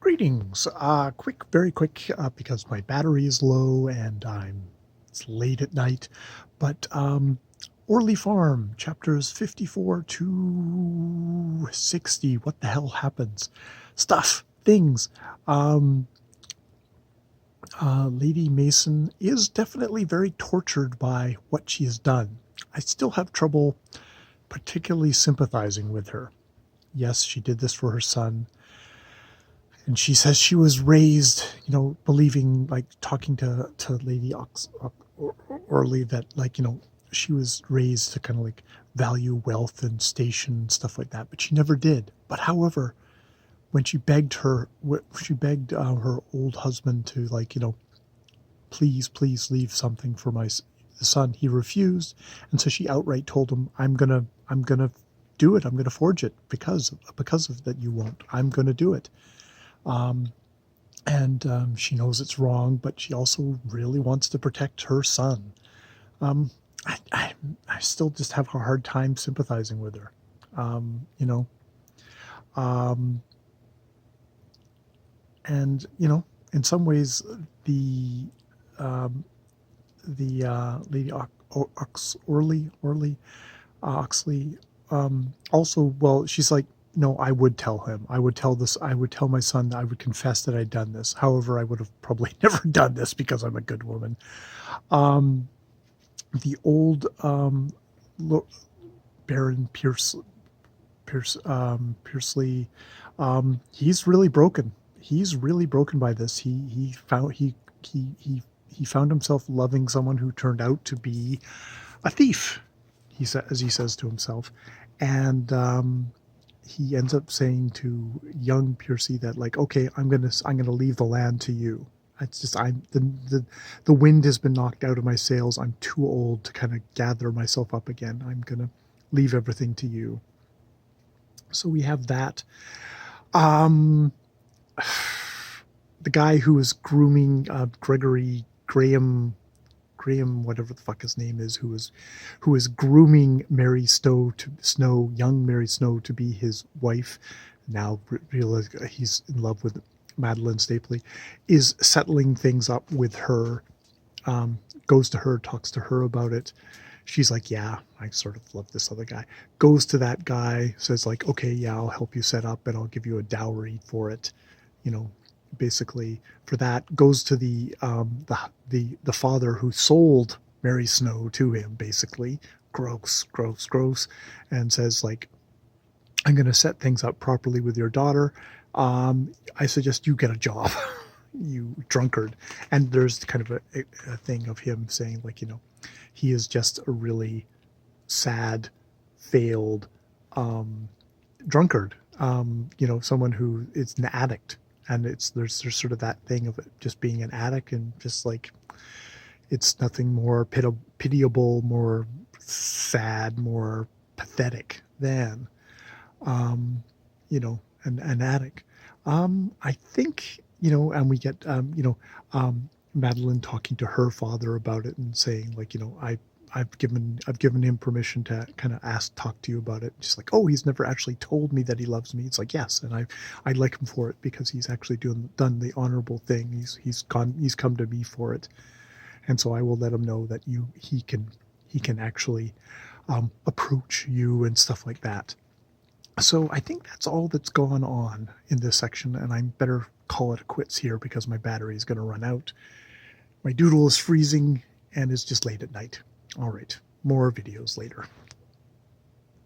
Greetings. Very quick, because my battery is low and it's late at night. But Orley Farm, chapters 54 to 60. What the hell happens? Stuff, things. Lady Mason is definitely very tortured by what she has done. I still have trouble particularly sympathizing with her. Yes, she did this for her son. And she says she was raised, believing, like, talking to Lady Orley, that, like, she was raised to kind of like value wealth and station and stuff like that, but she never did. But however, when she begged her old husband to, like, please leave something for my son, he refused, and so she outright told him, I'm gonna do it. I'm gonna forge it because of that. You won't. I'm gonna do it. She knows it's wrong, but she also really wants to protect her son. I still just have a hard time sympathizing with her. In some ways, the Lady Oxley, also, well, she's like, no, I would tell him. I would tell my son, I would confess that I'd done this. However, I would have probably never done this because I'm a good woman. The old Baron Piersley, he's really broken. He's really broken by this. He found himself loving someone who turned out to be a thief, as he says to himself, and he ends up saying to young Piercy that, like, okay, I'm gonna leave the land to you. It's just the wind has been knocked out of my sails. I'm too old to kind of gather myself up again. I'm gonna leave everything to you. So we have that. The guy who was grooming Graham, whatever the fuck his name is, who is grooming young Mary Snow to be his wife. Now realize he's in love with Madeline Stapley, is settling things up with her. Goes to her, talks to her about it. She's like, yeah, I sort of love this other guy. Goes to that guy, says, like, okay, yeah, I'll help you set up and I'll give you a dowry for it. Basically for that. Goes to the father who sold Mary Snow to him, basically. Gross. And says, like, I'm going to set things up properly with your daughter. I suggest you get a job, you drunkard. And there's kind of a thing of him saying, like, he is just a really sad, failed drunkard. Someone who is an addict. And there's sort of that thing of it just being an addict, and just like, it's nothing more pitiable, more sad, more pathetic than, an addict. I think, and we get, Madeline talking to her father about it and saying, like, I've given him permission to kind of talk to you about it. Just like, oh, he's never actually told me that he loves me. It's like, yes, and I like him for it, because he's actually done the honorable thing. He's come to me for it, and so I will let him know that he can actually approach you and stuff like that. So I think that's all that's gone on in this section, and I better call it quits here because my battery is going to run out. My doodle is freezing and it's just late at night. All right, more videos later.